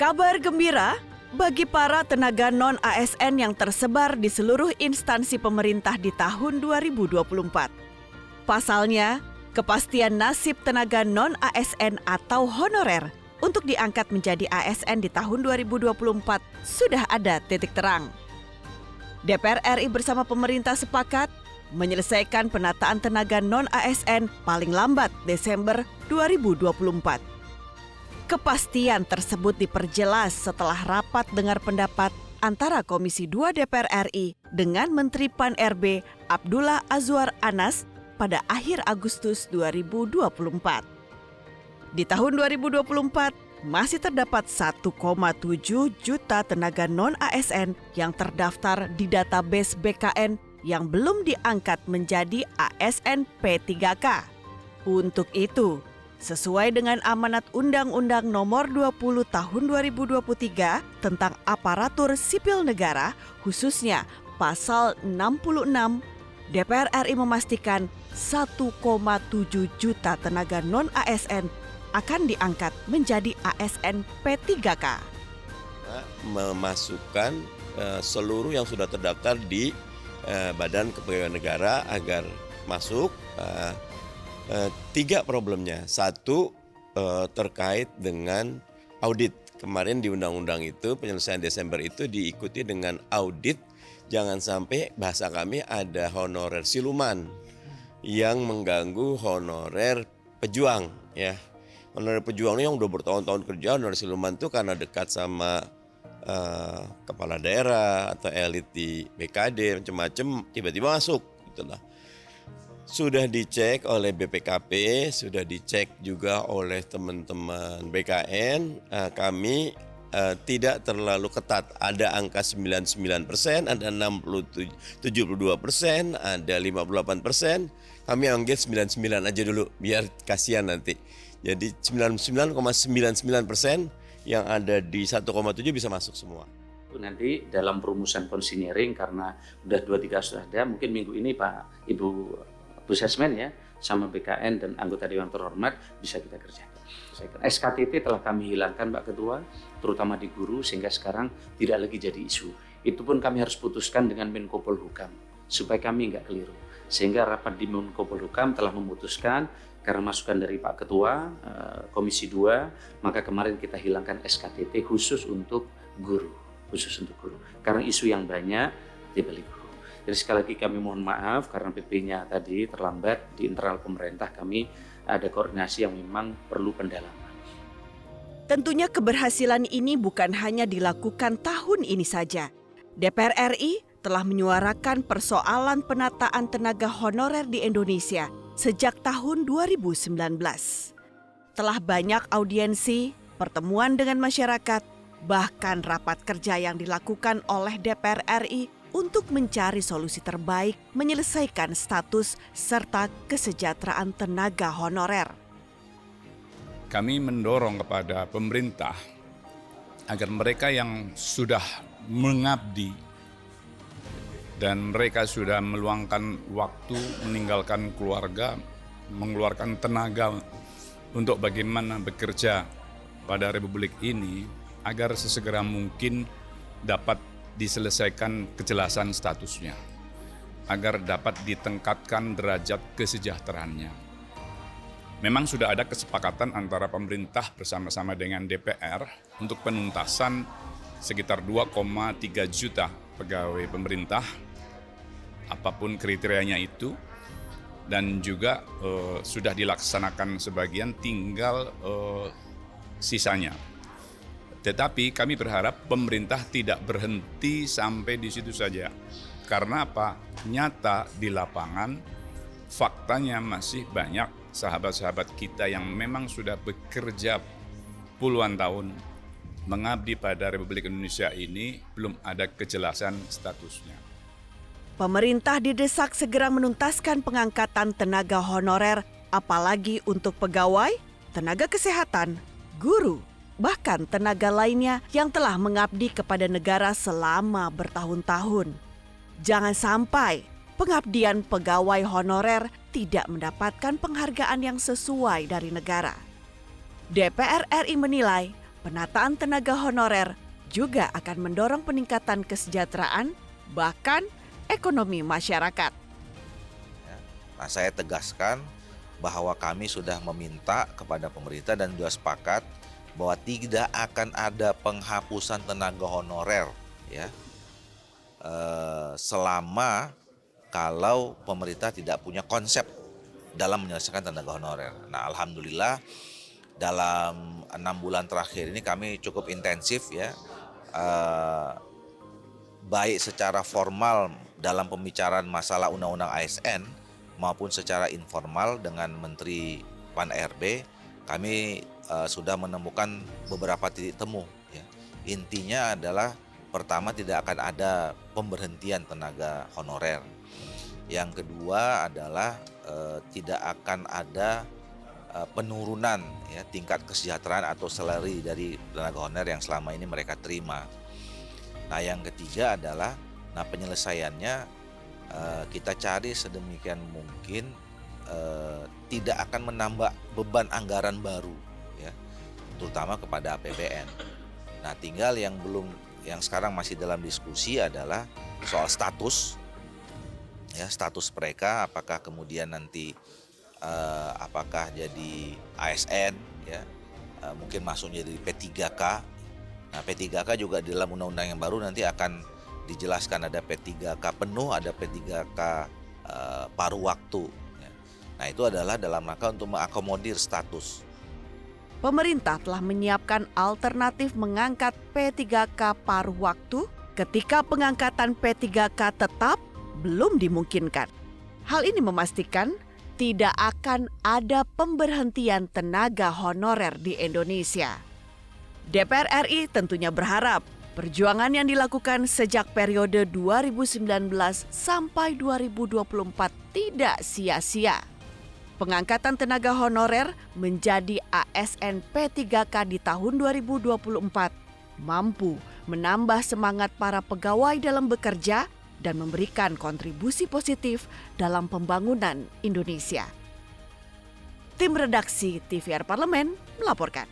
Kabar gembira bagi para tenaga non-ASN yang tersebar di seluruh instansi pemerintah di tahun 2024. Pasalnya, kepastian nasib tenaga non-ASN atau honorer untuk diangkat menjadi ASN di tahun 2024 sudah ada titik terang. DPR RI bersama pemerintah sepakat menyelesaikan penataan tenaga non-ASN paling lambat Desember 2024. Kepastian tersebut diperjelas setelah rapat dengar pendapat antara Komisi 2 DPR RI dengan Menteri PAN-RB Abdullah Azwar Anas pada akhir Agustus 2024. Di tahun 2024, masih terdapat 1,7 juta tenaga non-ASN yang terdaftar di database BKN yang belum diangkat menjadi ASN P3K. Untuk itu, sesuai dengan amanat Undang-Undang Nomor 20 Tahun 2023 tentang Aparatur Sipil Negara, khususnya Pasal 66, DPR RI memastikan 1,7 juta tenaga non-ASN akan diangkat menjadi ASN P3K. Memasukkan seluruh yang sudah terdaftar di Badan Kepegawaian Negara agar masuk. Tiga problemnya. Satu, terkait dengan audit. Kemarin di undang-undang itu penyelesaian Desember itu diikuti dengan audit. Jangan sampai bahasa kami ada honorer siluman yang mengganggu honorer pejuang. Ya, honorer pejuang ini yang udah bertahun-tahun kerja, honorer siluman itu karena dekat sama kepala daerah atau elit di BKD macam-macam tiba-tiba masuk. Itulah. Sudah dicek oleh BPKP, sudah dicek juga oleh teman-teman BKN, kami tidak terlalu ketat. Ada angka 99%, ada 72%, ada 58%. Kami anggap 99 aja dulu, biar kasihan nanti. Jadi 99,99% yang ada di 1,7 bisa masuk semua. Nanti dalam perumusan konsinyering karena udah 2-3 sudah ada, mungkin minggu ini Pak Ibu Sesmen ya sama BKN dan anggota Dewan Terhormat bisa kita kerjakan. SKTT telah kami hilangkan Pak Ketua, terutama di guru sehingga sekarang tidak lagi jadi isu. Itu pun kami harus putuskan dengan Menko Polhukam supaya kami nggak keliru. Sehingga rapat di Menko Polhukam telah memutuskan karena masukan dari Pak Ketua Komisi 2, maka kemarin kita hilangkan SKTT khusus untuk guru, karena isu yang banyak dibalik guru. Jadi sekali lagi kami mohon maaf karena PP-nya tadi terlambat di internal pemerintah, kami ada koordinasi yang memang perlu pendalaman. Tentunya keberhasilan ini bukan hanya dilakukan tahun ini saja. DPR RI telah menyuarakan persoalan penataan tenaga honorer di Indonesia sejak tahun 2019. Telah banyak audiensi, pertemuan dengan masyarakat, bahkan rapat kerja yang dilakukan oleh DPR RI untuk mencari solusi terbaik menyelesaikan status serta kesejahteraan tenaga honorer. Kami mendorong kepada pemerintah agar mereka yang sudah mengabdi dan mereka sudah meluangkan waktu, meninggalkan keluarga, mengeluarkan tenaga untuk bagaimana bekerja pada Republik ini, agar sesegera mungkin dapat diselesaikan kejelasan statusnya, agar dapat ditingkatkan derajat kesejahteraannya. Memang sudah ada kesepakatan antara pemerintah bersama-sama dengan DPR untuk penuntasan sekitar 2,3 juta pegawai pemerintah, apapun kriterianya itu, dan juga sudah dilaksanakan sebagian, tinggal sisanya. Tetapi kami berharap pemerintah tidak berhenti sampai di situ saja. Karena apa? Nyata di lapangan, faktanya masih banyak sahabat-sahabat kita yang memang sudah bekerja puluhan tahun mengabdi pada Republik Indonesia ini, belum ada kejelasan statusnya. Pemerintah didesak segera menuntaskan pengangkatan tenaga honorer, apalagi untuk pegawai, tenaga kesehatan, guru, bahkan tenaga lainnya yang telah mengabdi kepada negara selama bertahun-tahun. Jangan sampai pengabdian pegawai honorer tidak mendapatkan penghargaan yang sesuai dari negara. DPR RI menilai penataan tenaga honorer juga akan mendorong peningkatan kesejahteraan, bahkan ekonomi masyarakat. Nah, saya tegaskan bahwa kami sudah meminta kepada pemerintah dan sudah sepakat bahwa tidak akan ada penghapusan tenaga honorer ya, selama kalau pemerintah tidak punya konsep dalam menyelesaikan tenaga honorer. Nah, alhamdulillah dalam 6 bulan terakhir ini kami cukup intensif ya, baik secara formal dalam pembicaraan masalah undang-undang ASN maupun secara informal dengan Menteri Pan-RB. Kami sudah menemukan beberapa titik temu ya. Intinya adalah pertama, tidak akan ada pemberhentian tenaga honorer. Yang kedua adalah tidak akan ada penurunan ya, tingkat kesejahteraan atau salary dari tenaga honorer yang selama ini mereka terima. Nah, yang ketiga adalah penyelesaiannya kita cari sedemikian mungkin tidak akan menambah beban anggaran baru ya, terutama kepada APBN. Nah, tinggal yang sekarang masih dalam diskusi adalah soal status ya, status mereka apakah kemudian nanti apakah jadi ASN ya, mungkin masuknya jadi P3K. Nah, P3K juga di dalam undang-undang yang baru nanti akan dijelaskan, ada P3K penuh, ada P3K paruh waktu ya. Nah, itu adalah dalam rangka untuk mengakomodir status. Pemerintah telah menyiapkan alternatif mengangkat P3K paruh waktu ketika pengangkatan P3K tetap belum dimungkinkan. Hal ini memastikan tidak akan ada pemberhentian tenaga honorer di Indonesia. DPR RI tentunya berharap perjuangan yang dilakukan sejak periode 2019 sampai 2024 tidak sia-sia. Pengangkatan tenaga honorer menjadi ASN P3K di tahun 2024 mampu menambah semangat para pegawai dalam bekerja dan memberikan kontribusi positif dalam pembangunan Indonesia. Tim redaksi TVR Parlemen melaporkan.